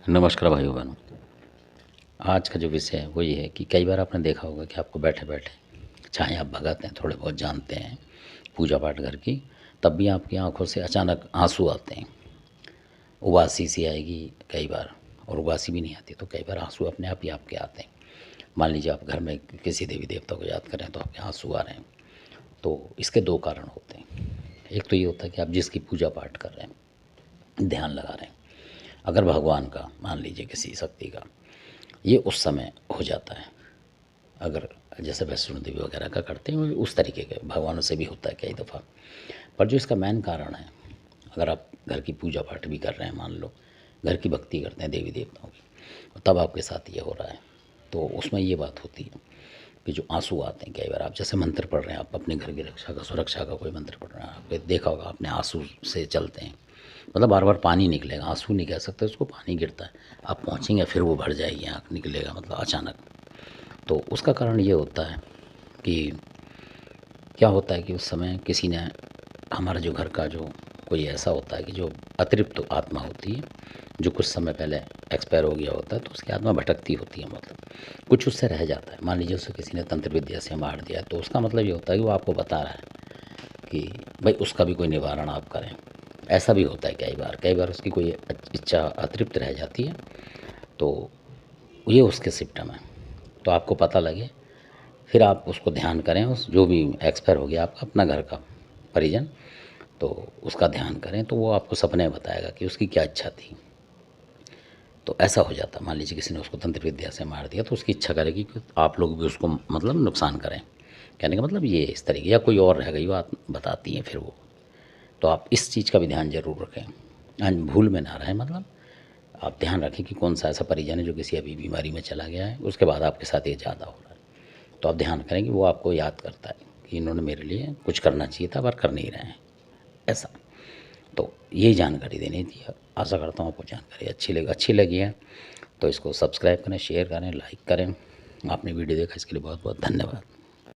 नमस्कार भाइयों बहनों। आज का जो विषय है वो ये है कि कई बार आपने देखा होगा कि आपको बैठे बैठे चाहे आप भगत हैं, थोड़े बहुत जानते हैं पूजा पाठ घर की, तब भी आपकी आंखों से अचानक आंसू आते हैं। उबासी सी आएगी कई बार, और उबासी भी नहीं आती तो कई बार आंसू अपने आप ही आपके आते हैं। मान लीजिए आप घर में किसी देवी देवता को याद करें तो आपके आंसू आ रहे हैं। तो इसके दो कारण होते हैं। एक तो ये होता है कि आप जिसकी पूजा पाठ कर रहे हैं, ध्यान लगा रहे हैं, अगर भगवान का, मान लीजिए किसी शक्ति का, ये उस समय हो जाता है। अगर जैसे वैष्णो देवी वगैरह का करते हैं उस तरीके के भगवानों से भी होता है कई दफ़ा। पर जो इसका मेन कारण है, अगर आप घर की पूजा पाठ भी कर रहे हैं, मान लो घर की भक्ति करते हैं देवी देवताओं की, तब आपके साथ ये हो रहा है, तो उसमें ये बात होती है कि जो आंसू आते हैं कई बार, आप जैसे मंत्र पढ़ रहे हैं, आप अपने घर की रक्षा का, सुरक्षा का कोई मंत्र पढ़ रहे हैं, आपने देखा होगा आपने आंसू से चलते हैं, मतलब बार बार पानी निकलेगा, आंसू नहीं कह सकते उसको, पानी गिरता है, आप पहुँचेंगे फिर वो भर जाएगी, आँख निकलेगा, मतलब अचानक। तो उसका कारण ये होता है कि क्या होता है कि उस समय किसी ने, हमारा जो घर का जो कोई ऐसा होता है कि जो अतृप्त तो आत्मा होती है, जो कुछ समय पहले एक्सपायर हो गया होता है, तो उसकी आत्मा भटकती होती है, मतलब कुछ उससे रह जाता है। मान लीजिए उसे किसी ने तंत्र विद्या से मार दिया, तो उसका मतलब ये होता है कि वो आपको बता रहा है कि भाई उसका भी कोई निवारण आप करें। ऐसा भी होता है कई बार उसकी कोई इच्छा अतृप्त रह जाती है, तो ये उसके सिम्पटम है। तो आपको पता लगे, फिर आप उसको ध्यान करें, उस जो भी एक्सपायर हो गया आपका अपना घर का परिजन, तो उसका ध्यान करें, तो वो आपको सपने में बताएगा कि उसकी क्या इच्छा थी। तो ऐसा हो जाता है, मान लीजिए किसी ने उसको तंत्र विद्या से मार दिया, तो उसकी इच्छा करेगी कि आप लोग भी उसको मतलब नुकसान करें। कहने का मतलब ये इस तरीके, या कोई और रह गई बात बताती हैं फिर वो। तो आप इस चीज़ का भी ध्यान ज़रूर रखें, भूल में ना रहें, मतलब आप ध्यान रखें कि कौन सा ऐसा परिजन है जो किसी अभी बीमारी में चला गया है, उसके बाद आपके साथ ये ज़्यादा हो रहा है। तो आप ध्यान करें कि वो आपको याद करता है कि इन्होंने मेरे लिए कुछ करना चाहिए था पर कर नहीं रहे हैं, ऐसा। तो यही जानकारी देनी थी। आशा करता हूँ आपको जानकारी अच्छी लगी है, तो इसको सब्सक्राइब करें, शेयर करें, लाइक करें। आपने वीडियो देखा इसके लिए बहुत बहुत धन्यवाद।